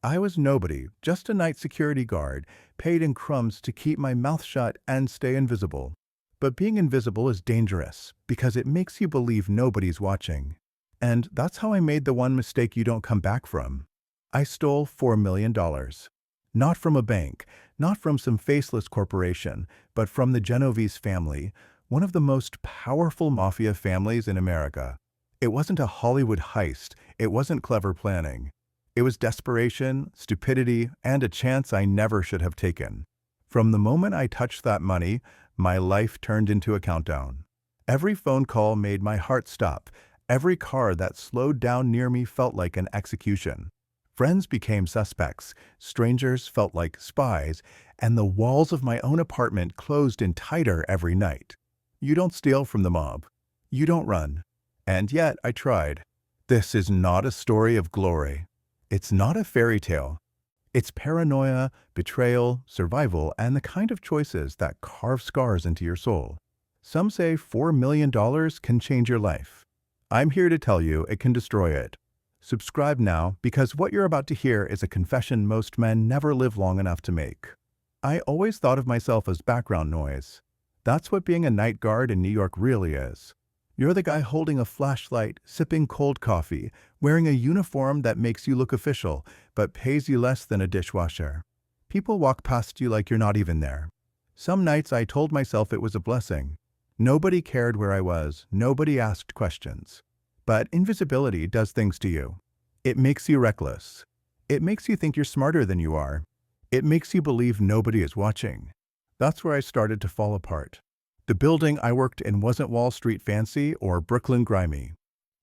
I was nobody, just a night security guard, paid in crumbs to keep my mouth shut and stay invisible. But being invisible is dangerous because it makes you believe nobody's watching. And that's how I made the one mistake you don't come back from. I stole $4 million. Not from a bank, not from some faceless corporation, but from the Genovese family, one of the most powerful mafia families in America. It wasn't a Hollywood heist, it wasn't clever planning. It was desperation, stupidity, and a chance I never should have taken. From the moment I touched that money, my life turned into a countdown. Every phone call made my heart stop. Every car that slowed down near me felt like an execution. Friends became suspects, strangers felt like spies, and the walls of my own apartment closed in tighter every night. You don't steal from the mob. You don't run. And yet I tried. This is not a story of glory. It's not a fairy tale. It's paranoia, betrayal, survival, and the kind of choices that carve scars into your soul. Some say $4 million can change your life. I'm here to tell you it can destroy it. Subscribe now because what you're about to hear is a confession most men never live long enough to make. I always thought of myself as background noise. That's what being a night guard in New York really is. You're the guy holding a flashlight, sipping cold coffee, wearing a uniform that makes you look official, but pays you less than a dishwasher. People walk past you like you're not even there. Some nights I told myself it was a blessing. Nobody cared where I was, nobody asked questions. But invisibility does things to you. It makes you reckless. It makes you think you're smarter than you are. It makes you believe nobody is watching. That's where I started to fall apart. The building I worked in wasn't Wall Street fancy or Brooklyn grimy.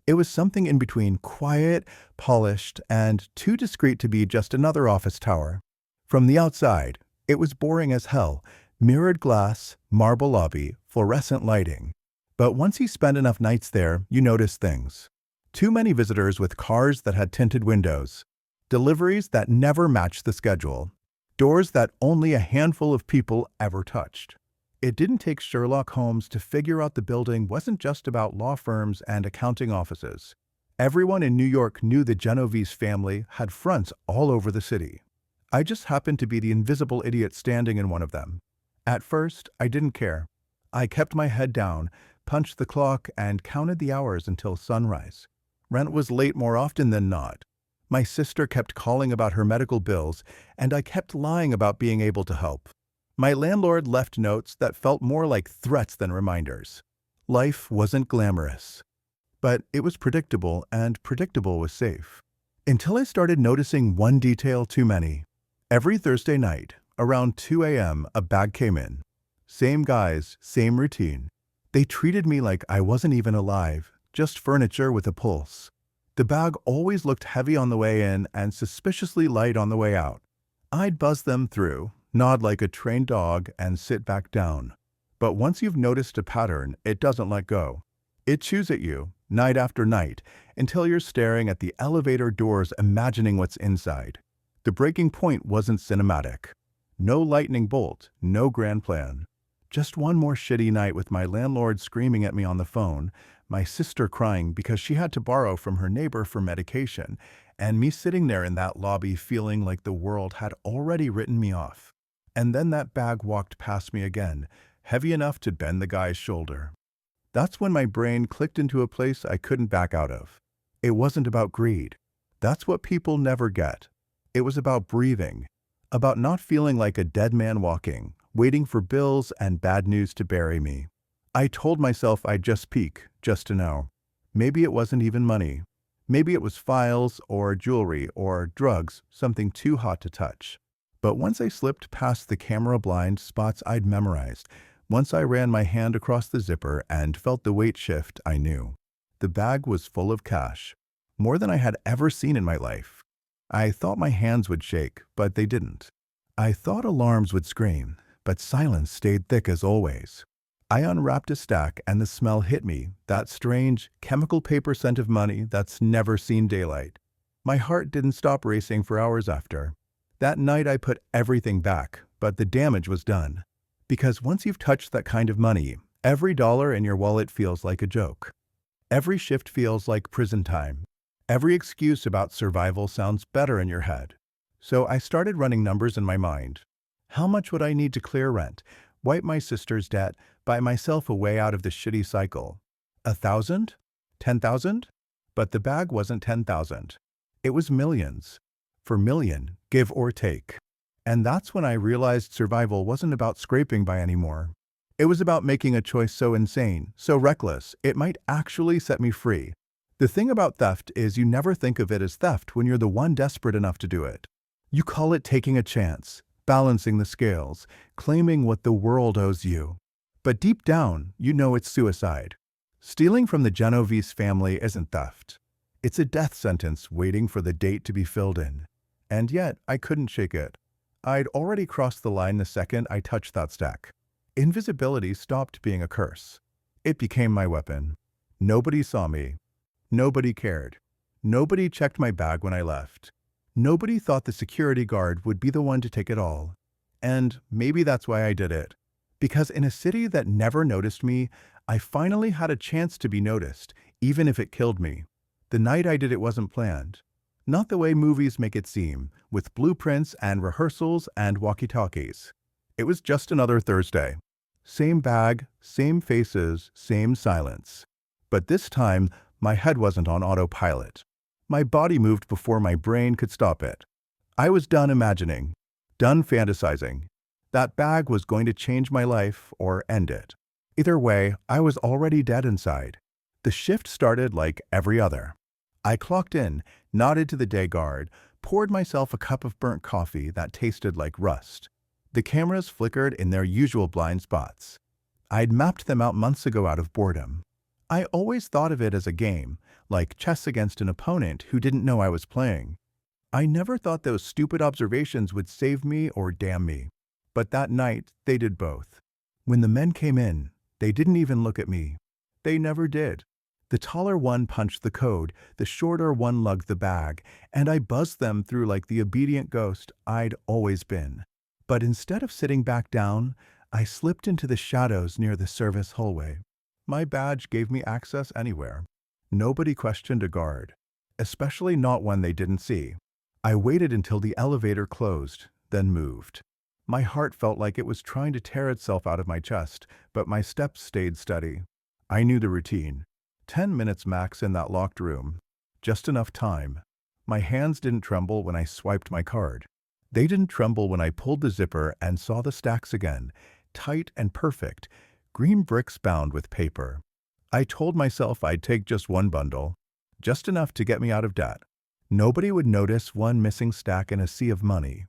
It was something in between quiet, polished, and too discreet to be just another office tower. From the outside, it was boring as hell. Mirrored glass, marble lobby, fluorescent lighting. But once you spend enough nights there, you notice things. Too many visitors with cars that had tinted windows. Deliveries that never matched the schedule. Doors that only a handful of people ever touched. It didn't take Sherlock Holmes to figure out the building wasn't just about law firms and accounting offices. Everyone in New York knew the Genovese family had fronts all over the city. I just happened to be the invisible idiot standing in one of them. At first, I didn't care. I kept my head down, punched the clock, and counted the hours until sunrise. Rent was late more often than not. My sister kept calling about her medical bills, and I kept lying about being able to help. My landlord left notes that felt more like threats than reminders. Life wasn't glamorous. But it was predictable, and predictable was safe. Until I started noticing one detail too many. Every Thursday night, around 2 a.m., a bag came in. Same guys, same routine. They treated me like I wasn't even alive, just furniture with a pulse. The bag always looked heavy on the way in and suspiciously light on the way out. I'd buzz them through, nod like a trained dog, and sit back down. But once you've noticed a pattern, it doesn't let go. It chews at you, night after night, until you're staring at the elevator doors imagining what's inside. The breaking point wasn't cinematic. No lightning bolt, no grand plan. Just one more shitty night with my landlord screaming at me on the phone, my sister crying because she had to borrow from her neighbor for medication, and me sitting there in that lobby feeling like the world had already written me off. And then that bag walked past me again, heavy enough to bend the guy's shoulder. That's when my brain clicked into a place I couldn't back out of. It wasn't about greed. That's what people never get. It was about breathing, about not feeling like a dead man walking, waiting for bills and bad news to bury me. I told myself I'd just peek, just to know. Maybe it wasn't even money. Maybe it was files or jewelry or drugs, something too hot to touch. But once I slipped past the camera blind spots I'd memorized, once I ran my hand across the zipper and felt the weight shift, I knew. The bag was full of cash, more than I had ever seen in my life. I thought my hands would shake, but they didn't. I thought alarms would scream, but silence stayed thick as always. I unwrapped a stack and the smell hit me, that strange, chemical paper scent of money that's never seen daylight. My heart didn't stop racing for hours after. That night I put everything back, but the damage was done. Because once you've touched that kind of money, every dollar in your wallet feels like a joke. Every shift feels like prison time. Every excuse about survival sounds better in your head. So I started running numbers in my mind. How much would I need to clear rent, wipe my sister's debt, buy myself a way out of this shitty cycle? 1,000? 10,000? But the bag wasn't 10,000. It was millions. For million, give or take. And that's when I realized survival wasn't about scraping by anymore. It was about making a choice so insane, so reckless, it might actually set me free. The thing about theft is you never think of it as theft when you're the one desperate enough to do it. You call it taking a chance, balancing the scales, claiming what the world owes you. But deep down, you know it's suicide. Stealing from the Genovese family isn't theft. It's a death sentence waiting for the date to be filled in. And yet, I couldn't shake it. I'd already crossed the line the second I touched that stack. Invisibility stopped being a curse. It became my weapon. Nobody saw me. Nobody cared. Nobody checked my bag when I left. Nobody thought the security guard would be the one to take it all. And maybe that's why I did it. Because in a city that never noticed me, I finally had a chance to be noticed, even if it killed me. The night I did it wasn't planned. Not the way movies make it seem, with blueprints and rehearsals and walkie-talkies. It was just another Thursday. Same bag, same faces, same silence. But this time, my head wasn't on autopilot. My body moved before my brain could stop it. I was done imagining, done fantasizing. That bag was going to change my life or end it. Either way, I was already dead inside. The shift started like every other. I clocked in, nodded to the day guard, poured myself a cup of burnt coffee that tasted like rust. The cameras flickered in their usual blind spots. I'd mapped them out months ago out of boredom. I always thought of it as a game, like chess against an opponent who didn't know I was playing. I never thought those stupid observations would save me or damn me. But that night, they did both. When the men came in, they didn't even look at me. They never did. The taller one punched the code, the shorter one lugged the bag, and I buzzed them through like the obedient ghost I'd always been. But instead of sitting back down, I slipped into the shadows near the service hallway. My badge gave me access anywhere. Nobody questioned a guard, especially not one they didn't see. I waited until the elevator closed, then moved. My heart felt like it was trying to tear itself out of my chest, but my steps stayed steady. I knew the routine. 10 minutes max in that locked room. Just enough time. My hands didn't tremble when I swiped my card. They didn't tremble when I pulled the zipper and saw the stacks again, tight and perfect, green bricks bound with paper. I told myself I'd take just one bundle, just enough to get me out of debt. Nobody would notice one missing stack in a sea of money.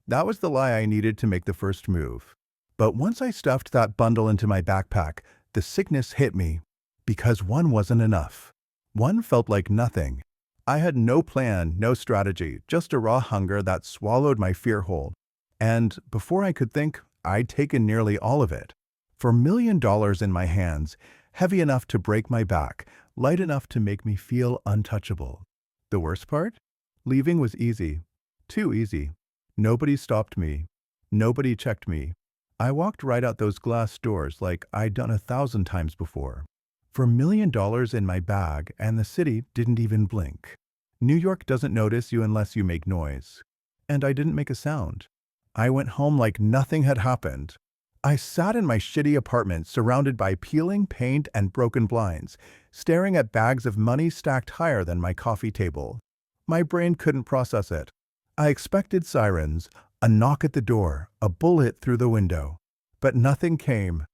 That was the lie I needed to make the first move. But once I stuffed that bundle into my backpack, the sickness hit me. Because one wasn't enough. One felt like nothing. I had no plan, no strategy, just a raw hunger that swallowed my fear whole. And before I could think, I'd taken nearly all of it. For $1 million in my hands, heavy enough to break my back, light enough to make me feel untouchable. The worst part? Leaving was easy. Too easy. Nobody stopped me. Nobody checked me. I walked right out those glass doors like I'd done 1,000 times before. For $1 million in my bag, and the city didn't even blink. New York doesn't notice you unless you make noise. And I didn't make a sound. I went home like nothing had happened. I sat in my shitty apartment surrounded by peeling paint and broken blinds, staring at bags of money stacked higher than my coffee table. My brain couldn't process it. I expected sirens, a knock at the door, a bullet through the window. But nothing came.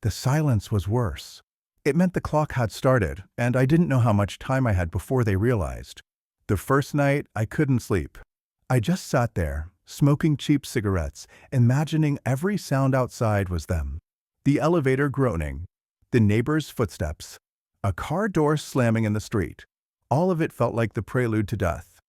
The silence was worse. It meant the clock had started, and I didn't know how much time I had before they realized. The first night, I couldn't sleep. I just sat there, smoking cheap cigarettes, imagining every sound outside was them. The elevator groaning, the neighbor's footsteps, a car door slamming in the street. All of it felt like the prelude to death.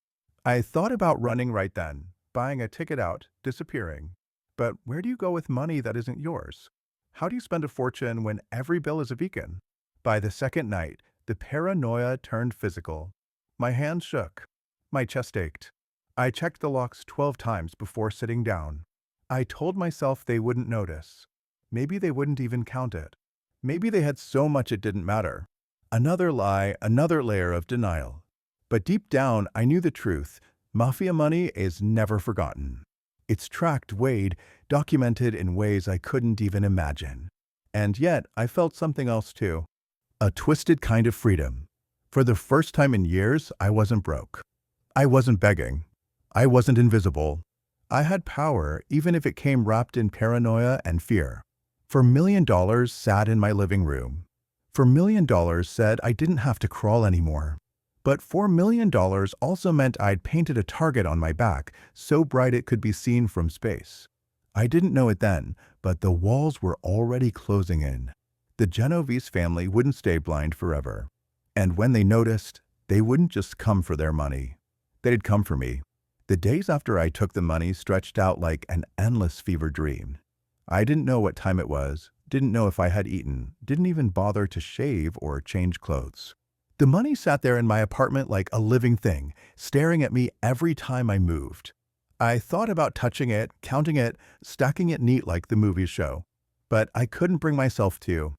I thought about running right then, buying a ticket out, disappearing. But where do you go with money that isn't yours? How do you spend a fortune when every bill is a beacon? By the second night, the paranoia turned physical. My hands shook. My chest ached. I checked the locks 12 times before sitting down. I told myself they wouldn't notice. Maybe they wouldn't even count it. Maybe they had so much it didn't matter. Another lie, another layer of denial. But deep down, I knew the truth. Mafia money is never forgotten. It's tracked, weighed, documented in ways I couldn't even imagine. And yet, I felt something else too. A twisted kind of freedom. For the first time in years, I wasn't broke. I wasn't begging. I wasn't invisible. I had power, even if it came wrapped in paranoia and fear. $4 million sat in my living room. $4 million said I didn't have to crawl anymore. But $4 million also meant I'd painted a target on my back so bright it could be seen from space. I didn't know it then, but the walls were already closing in. The Genovese family wouldn't stay blind forever. And when they noticed, they wouldn't just come for their money. They'd come for me. The days after I took the money stretched out like an endless fever dream. I didn't know what time it was, didn't know if I had eaten, didn't even bother to shave or change clothes. The money sat there in my apartment like a living thing, staring at me every time I moved. I thought about touching it, counting it, stacking it neat like the movies show. But I couldn't bring myself to.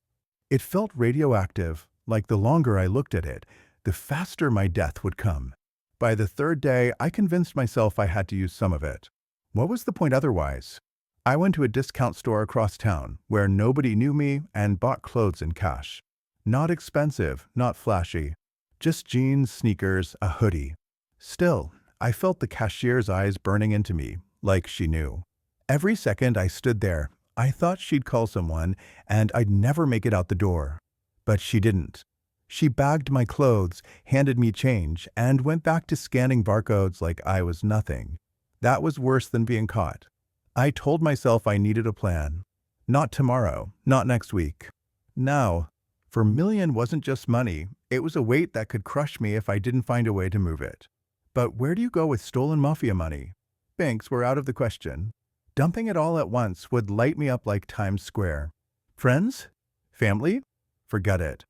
It felt radioactive, like the longer I looked at it, the faster my death would come. By the third day, I convinced myself I had to use some of it. What was the point otherwise? I went to a discount store across town, where nobody knew me, and bought clothes in cash. Not expensive, not flashy. Just jeans, sneakers, a hoodie. Still, I felt the cashier's eyes burning into me, like she knew. Every second I stood there, I thought she'd call someone, and I'd never make it out the door. But she didn't. She bagged my clothes, handed me change, and went back to scanning barcodes like I was nothing. That was worse than being caught. I told myself I needed a plan. Not tomorrow, not next week. Now. $4 million wasn't just money, it was a weight that could crush me if I didn't find a way to move it. But where do you go with stolen mafia money? Banks were out of the question. Dumping it all at once would light me up like Times Square. Friends? Family? Forget it.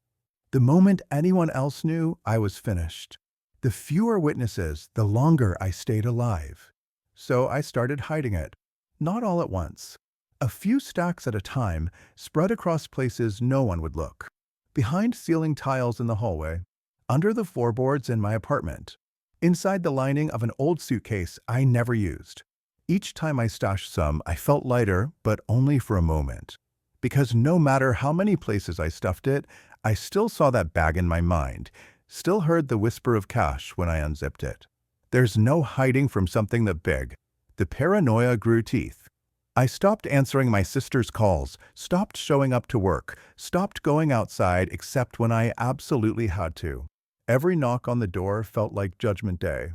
The moment anyone else knew, I was finished. The fewer witnesses, the longer I stayed alive. So I started hiding it. Not all at once. A few stacks at a time, spread across places no one would look. Behind ceiling tiles in the hallway, under the floorboards in my apartment, inside the lining of an old suitcase I never used. Each time I stashed some, I felt lighter, but only for a moment. Because no matter how many places I stuffed it, I still saw that bag in my mind, still heard the whisper of cash when I unzipped it. There's no hiding from something that big. The paranoia grew teeth. I stopped answering my sister's calls, stopped showing up to work, stopped going outside except when I absolutely had to. Every knock on the door felt like Judgment Day.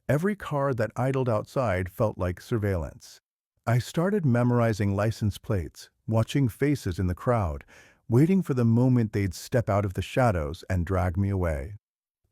Every car that idled outside felt like surveillance. I started memorizing license plates, watching faces in the crowd, waiting for the moment they'd step out of the shadows and drag me away.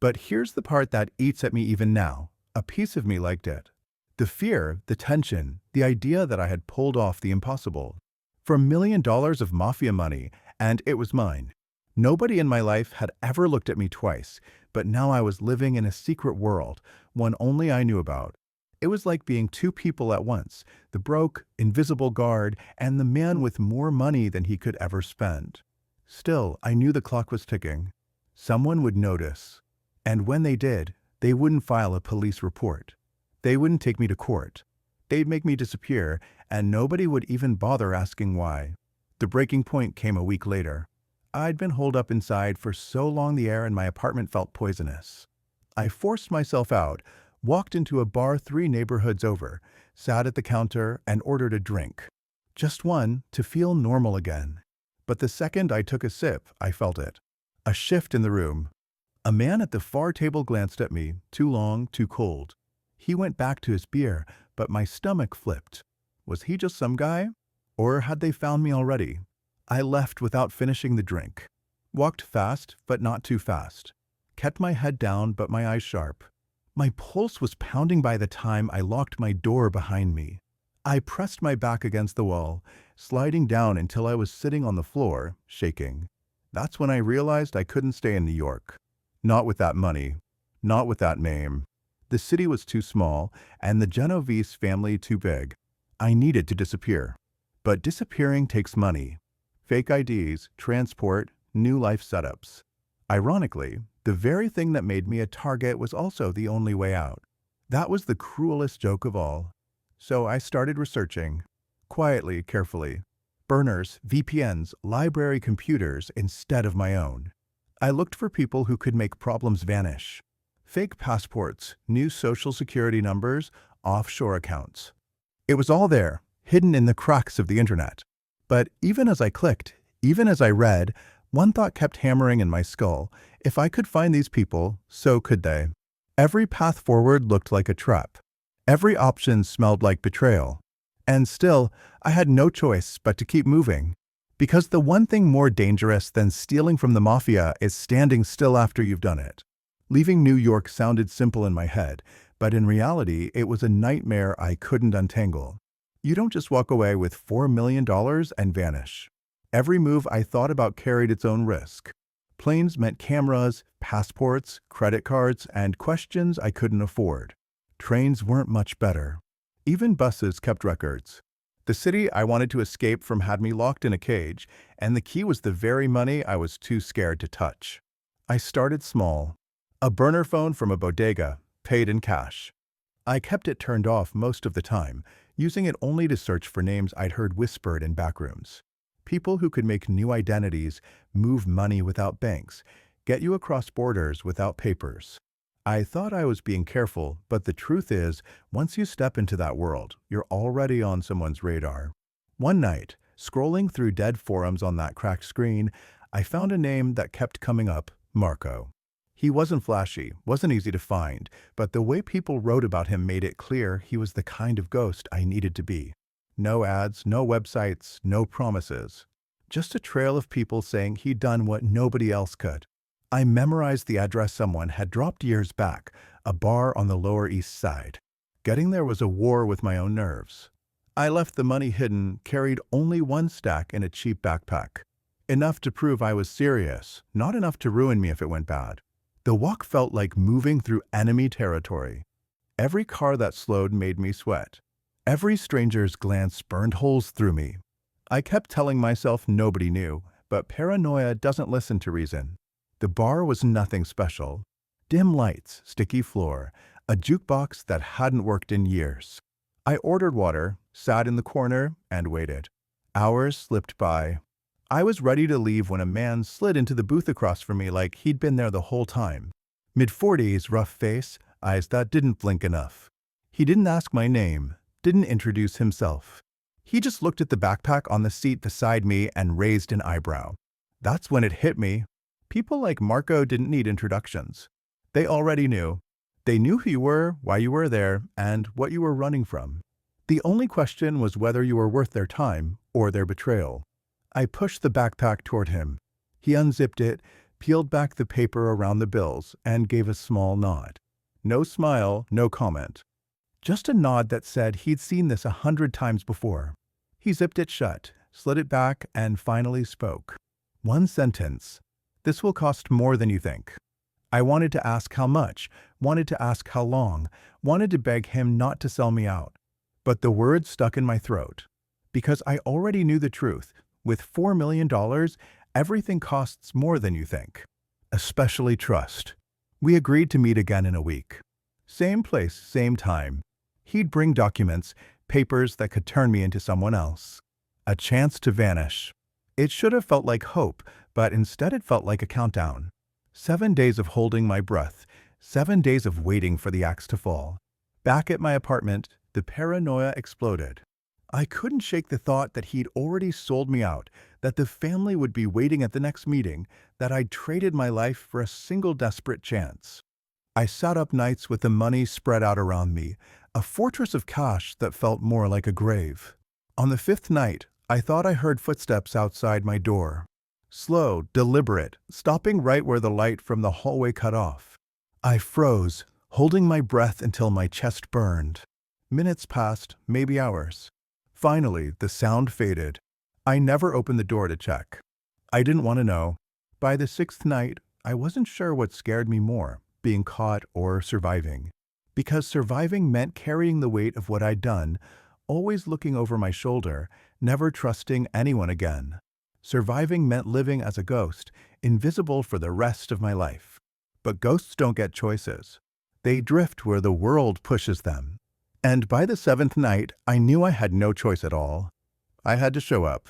But here's the part that eats at me even now. A piece of me liked it. The fear, the tension, the idea that I had pulled off the impossible. For $1 million of mafia money, and it was mine. Nobody in my life had ever looked at me twice, but now I was living in a secret world, one only I knew about. It was like being two people at once, the broke, invisible guard, and the man with more money than he could ever spend. Still, I knew the clock was ticking. Someone would notice. And when they did, they wouldn't file a police report. They wouldn't take me to court. They'd make me disappear, and nobody would even bother asking why. The breaking point came a week later. I'd been holed up inside for so long the air in my apartment felt poisonous. I forced myself out, walked into a bar 3 neighborhoods over, sat at the counter, and ordered a drink. Just one, to feel normal again. But the second I took a sip, I felt it. A shift in the room. A man at the far table glanced at me, too long, too cold. He went back to his beer, but my stomach flipped. Was he just some guy? Or had they found me already? I left without finishing the drink. Walked fast, but not too fast. Kept my head down, but my eyes sharp. My pulse was pounding by the time I locked my door behind me. I pressed my back against the wall, sliding down until I was sitting on the floor, shaking. That's when I realized I couldn't stay in New York. Not with that money. Not with that name. The city was too small, and the Genovese family too big. I needed to disappear. But disappearing takes money. Fake IDs, transport, new life setups. Ironically, the very thing that made me a target was also the only way out. That was the cruelest joke of all. So I started researching. Quietly, carefully. Burners, VPNs, library computers instead of my own. I looked for people who could make problems vanish. Fake passports, new social security numbers, offshore accounts. It was all there, hidden in the cracks of the internet. But even as I clicked, even as I read, one thought kept hammering in my skull. If I could find these people, so could they. Every path forward looked like a trap. Every option smelled like betrayal. And still, I had no choice but to keep moving. Because the one thing more dangerous than stealing from the mafia is standing still after you've done it. Leaving New York sounded simple in my head, but in reality, it was a nightmare I couldn't untangle. You don't just walk away with $4 million and vanish. Every move I thought about carried its own risk. Planes meant cameras, passports, credit cards, and questions I couldn't afford. Trains weren't much better. Even buses kept records. The city I wanted to escape from had me locked in a cage, and the key was the very money I was too scared to touch. I started small. A burner phone from a bodega, paid in cash. I kept it turned off most of the time, using it only to search for names I'd heard whispered in backrooms. People who could make new identities, move money without banks, get you across borders without papers. I thought I was being careful, but the truth is, once you step into that world, you're already on someone's radar. One night, scrolling through dead forums on that cracked screen, I found a name that kept coming up, Marco. He wasn't flashy, wasn't easy to find, but the way people wrote about him made it clear he was the kind of ghost I needed to be. No ads, no websites, no promises. Just a trail of people saying he'd done what nobody else could. I memorized the address someone had dropped years back, a bar on the Lower East Side. Getting there was a war with my own nerves. I left the money hidden, carried only one stack in a cheap backpack. Enough to prove I was serious, not enough to ruin me if it went bad. The walk felt like moving through enemy territory. Every car that slowed made me sweat. Every stranger's glance burned holes through me. I kept telling myself nobody knew, but paranoia doesn't listen to reason. The bar was nothing special. Dim lights, sticky floor, a jukebox that hadn't worked in years. I ordered water, sat in the corner, and waited. Hours slipped by. I was ready to leave when a man slid into the booth across from me like he'd been there the whole time. Mid-40s, rough face, eyes that didn't blink enough. He didn't ask my name, didn't introduce himself. He just looked at the backpack on the seat beside me and raised an eyebrow. That's when it hit me. People like Marco didn't need introductions. They already knew. They knew who you were, why you were there, and what you were running from. The only question was whether you were worth their time or their betrayal. I pushed the backpack toward him. He unzipped it, peeled back the paper around the bills, and gave a small nod. No smile, no comment. Just a nod that said he'd seen this 100 times before. He zipped it shut, slid it back, and finally spoke. One sentence. This will cost more than you think. I wanted to ask how much, wanted to ask how long, wanted to beg him not to sell me out. But the words stuck in my throat. Because I already knew the truth. With $4 million, everything costs more than you think. Especially trust. We agreed to meet again in a week. Same place, same time. He'd bring documents, papers that could turn me into someone else. A chance to vanish. It should have felt like hope, but instead it felt like a countdown. 7 days of holding my breath, 7 days of waiting for the axe to fall. Back at my apartment, the paranoia exploded. I couldn't shake the thought that he'd already sold me out, that the family would be waiting at the next meeting, that I'd traded my life for a single desperate chance. I sat up nights with the money spread out around me, a fortress of cash that felt more like a grave. On the 5th night, I thought I heard footsteps outside my door. Slow, deliberate, stopping right where the light from the hallway cut off. I froze, holding my breath until my chest burned. Minutes passed, maybe hours. Finally, the sound faded. I never opened the door to check. I didn't want to know. By the 6th night, I wasn't sure what scared me more, being caught or surviving. Because surviving meant carrying the weight of what I'd done, always looking over my shoulder, never trusting anyone again. Surviving meant living as a ghost, invisible for the rest of my life. But ghosts don't get choices. They drift where the world pushes them. And by the seventh night, I knew I had no choice at all. I had to show up,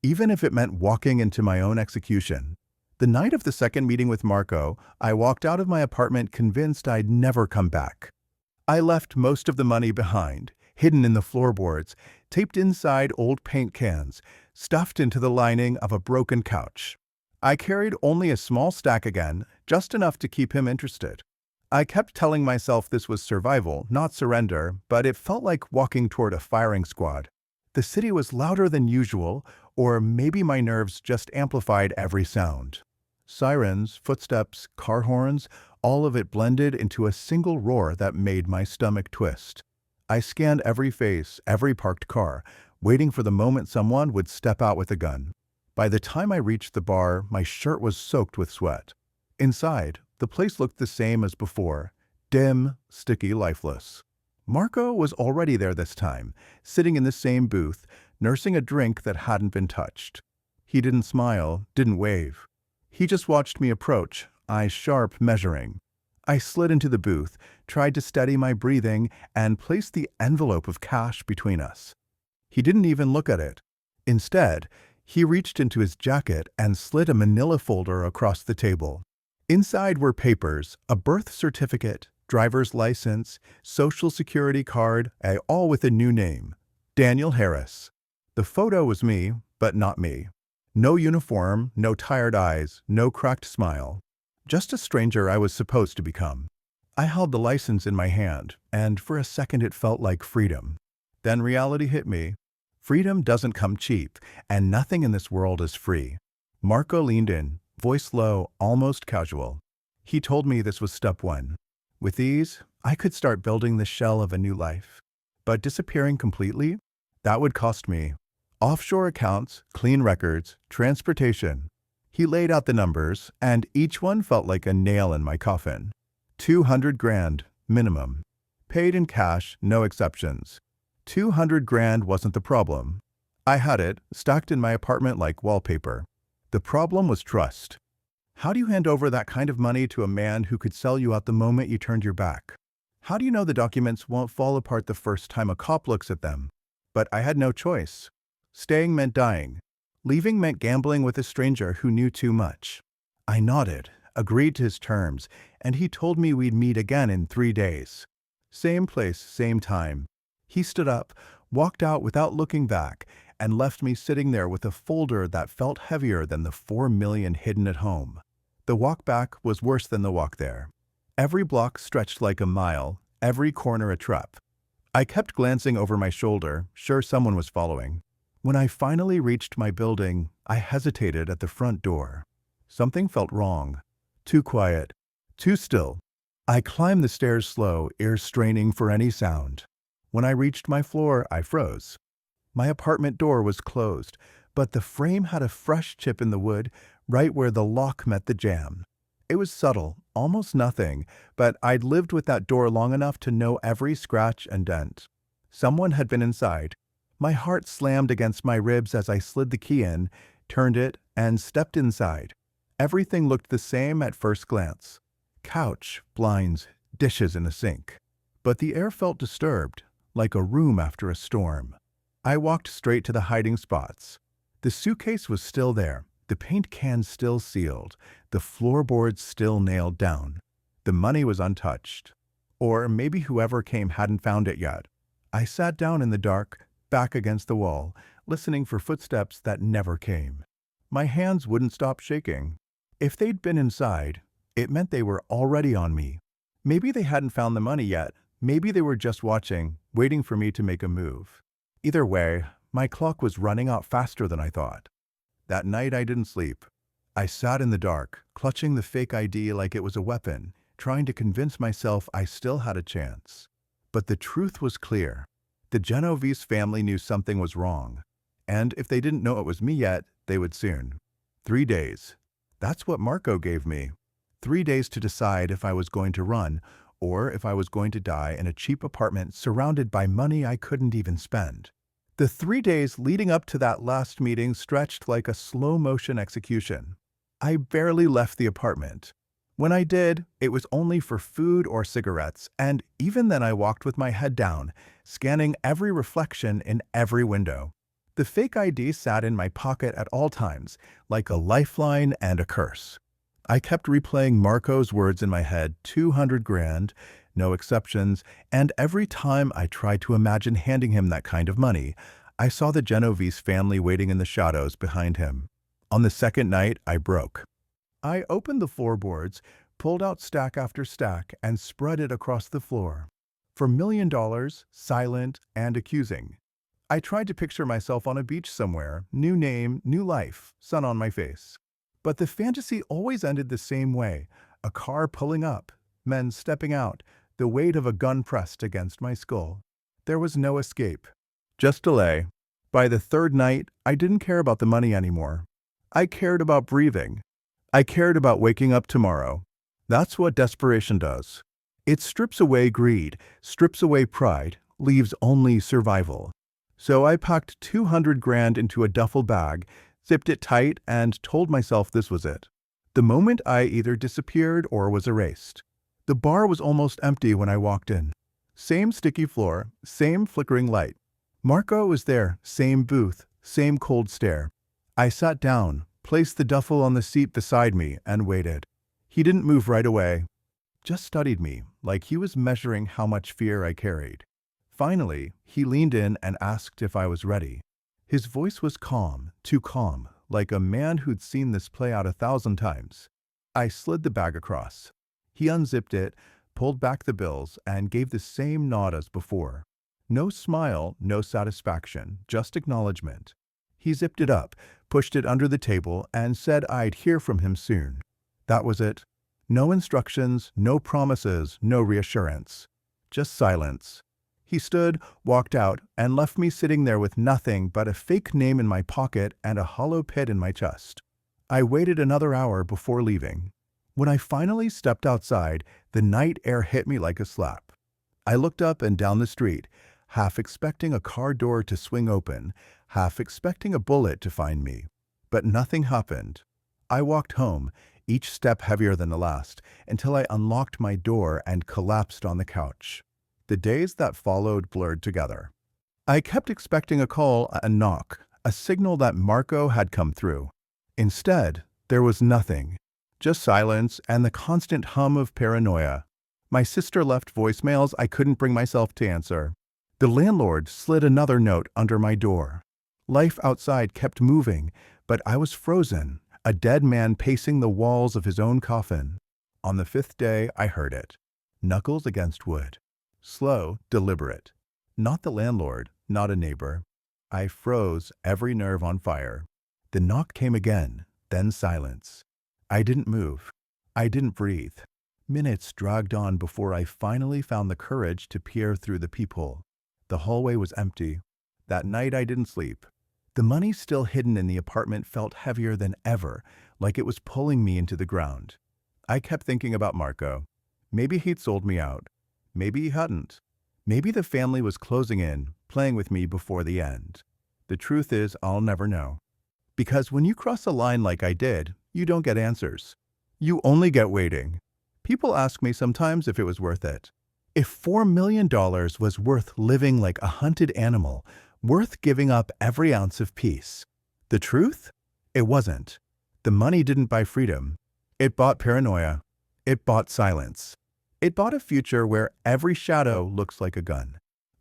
even if it meant walking into my own execution. The night of the second meeting with Marco, I walked out of my apartment convinced I'd never come back. I left most of the money behind, hidden in the floorboards, taped inside old paint cans, stuffed into the lining of a broken couch. I carried only a small stack again, just enough to keep him interested. I kept telling myself this was survival, not surrender, but it felt like walking toward a firing squad. The city was louder than usual, or maybe my nerves just amplified every sound. Sirens, footsteps, car horns, all of it blended into a single roar that made my stomach twist. I scanned every face, every parked car, waiting for the moment someone would step out with a gun. By the time I reached the bar, my shirt was soaked with sweat. Inside, the place looked the same as before, dim, sticky, lifeless. Marco was already there this time, sitting in the same booth, nursing a drink that hadn't been touched. He didn't smile, didn't wave. He just watched me approach, eyes sharp, measuring. I slid into the booth, tried to steady my breathing, and placed the envelope of cash between us. He didn't even look at it. Instead, he reached into his jacket and slid a manila folder across the table. Inside were papers, a birth certificate, driver's license, social security card, all with a new name, Daniel Harris. The photo was me, but not me. No uniform, no tired eyes, no cracked smile. Just a stranger I was supposed to become. I held the license in my hand, and for a second it felt like freedom. Then reality hit me. Freedom doesn't come cheap, and nothing in this world is free. Marco leaned in, voice low, almost casual. He told me this was step one. With these, I could start building the shell of a new life. But disappearing completely? That would cost me. Offshore accounts, clean records, transportation. He laid out the numbers, and each one felt like a nail in my coffin. 200 grand, minimum. Paid in cash, no exceptions. 200 grand wasn't the problem. I had it, stacked in my apartment like wallpaper. The problem was trust. How do you hand over that kind of money to a man who could sell you out the moment you turned your back? How do you know the documents won't fall apart the first time a cop looks at them? But I had no choice. Staying meant dying. Leaving meant gambling with a stranger who knew too much. I nodded, agreed to his terms, and he told me we'd meet again in 3 days. Same place, same time. He stood up, walked out without looking back, and left me sitting there with a folder that felt heavier than the 4 million hidden at home. The walk back was worse than the walk there. Every block stretched like a mile, every corner a trap. I kept glancing over my shoulder, sure someone was following. When I finally reached my building, I hesitated at the front door. Something felt wrong. Too quiet. Too still. I climbed the stairs slow, ears straining for any sound. When I reached my floor, I froze. My apartment door was closed, but the frame had a fresh chip in the wood, right where the lock met the jamb. It was subtle, almost nothing, but I'd lived with that door long enough to know every scratch and dent. Someone had been inside. My heart slammed against my ribs as I slid the key in, turned it, and stepped inside. Everything looked the same at first glance. Couch, blinds, dishes in a sink. But the air felt disturbed, like a room after a storm. I walked straight to the hiding spots. The suitcase was still there, the paint cans still sealed, the floorboards still nailed down. The money was untouched. Or maybe whoever came hadn't found it yet. I sat down in the dark, back against the wall, listening for footsteps that never came. My hands wouldn't stop shaking. If they'd been inside, it meant they were already on me. Maybe they hadn't found the money yet. Maybe they were just watching, waiting for me to make a move. Either way, my clock was running out faster than I thought. That night I didn't sleep. I sat in the dark, clutching the fake ID like it was a weapon, trying to convince myself I still had a chance. But the truth was clear. The Genovese family knew something was wrong. And if they didn't know it was me yet, they would soon. 3 days. That's what Marco gave me. 3 days to decide if I was going to run, or if I was going to die in a cheap apartment surrounded by money I couldn't even spend. The 3 days leading up to that last meeting stretched like a slow-motion execution. I barely left the apartment. When I did, it was only for food or cigarettes, and even then I walked with my head down, scanning every reflection in every window. The fake ID sat in my pocket at all times, like a lifeline and a curse. I kept replaying Marco's words in my head, 200 grand, no exceptions, and every time I tried to imagine handing him that kind of money, I saw the Genovese family waiting in the shadows behind him. On the second night, I broke. I opened the floorboards, pulled out stack after stack, and spread it across the floor. For $1 million, silent and accusing. I tried to picture myself on a beach somewhere, new name, new life, sun on my face. But the fantasy always ended the same way, a car pulling up, men stepping out, the weight of a gun pressed against my skull. There was no escape, just delay. By the third night, I didn't care about the money anymore. I cared about breathing. I cared about waking up tomorrow. That's what desperation does. It strips away greed, strips away pride, leaves only survival. So I packed 200 grand into a duffel bag, zipped it tight, and told myself this was it. The moment I either disappeared or was erased. The bar was almost empty when I walked in. Same sticky floor, same flickering light. Marco was there, same booth, same cold stare. I sat down, placed the duffel on the seat beside me, and waited. He didn't move right away, just studied me, like he was measuring how much fear I carried. Finally, he leaned in and asked if I was ready. His voice was calm, too calm, like a man who'd seen this play out 1,000 times. I slid the bag across. He unzipped it, pulled back the bills, and gave the same nod as before. No smile, no satisfaction, just acknowledgement. He zipped it up, pushed it under the table, and said I'd hear from him soon. That was it. No instructions, no promises, no reassurance. Just silence. He stood, walked out, and left me sitting there with nothing but a fake name in my pocket and a hollow pit in my chest. I waited another hour before leaving. When I finally stepped outside, the night air hit me like a slap. I looked up and down the street, half expecting a car door to swing open, half expecting a bullet to find me. But nothing happened. I walked home, each step heavier than the last, until I unlocked my door and collapsed on the couch. The days that followed blurred together. I kept expecting a call, a knock, a signal that Marco had come through. Instead, there was nothing, just silence and the constant hum of paranoia. My sister left voicemails I couldn't bring myself to answer. The landlord slid another note under my door. Life outside kept moving, but I was frozen, a dead man pacing the walls of his own coffin. On the 5th day, I heard it. Knuckles against wood. Slow, deliberate. Not the landlord, not a neighbor. I froze, every nerve on fire. The knock came again, then silence. I didn't move. I didn't breathe. Minutes dragged on before I finally found the courage to peer through the peephole. The hallway was empty. That night I didn't sleep. The money still hidden in the apartment felt heavier than ever, like it was pulling me into the ground. I kept thinking about Marco. Maybe he'd sold me out. Maybe he hadn't. Maybe the family was closing in, playing with me before the end. The truth is, I'll never know. Because when you cross a line like I did, you don't get answers. You only get waiting. People ask me sometimes if it was worth it. If $4 million was worth living like a hunted animal, worth giving up every ounce of peace. The truth? It wasn't. The money didn't buy freedom. It bought paranoia. It bought silence. It bought a future where every shadow looks like a gun.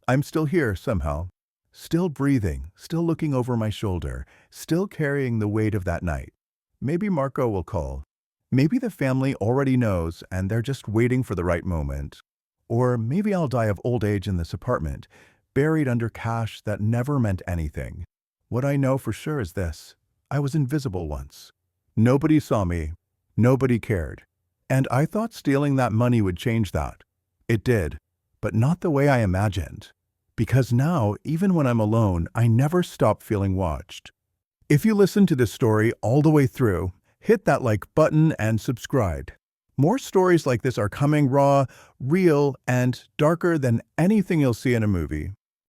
I'm still here somehow. Still breathing, still looking over my shoulder, still carrying the weight of that night. Maybe Marco will call. Maybe the family already knows and they're just waiting for the right moment. Or maybe I'll die of old age in this apartment, buried under cash that never meant anything. What I know for sure is this: I was invisible once. Nobody saw me. Nobody cared. And I thought stealing that money would change that. It did, but not the way I imagined. Because now, even when I'm alone, I never stop feeling watched. If you listened to this story all the way through, hit that like button and subscribe. More stories like this are coming raw, real, and darker than anything you'll see in a movie.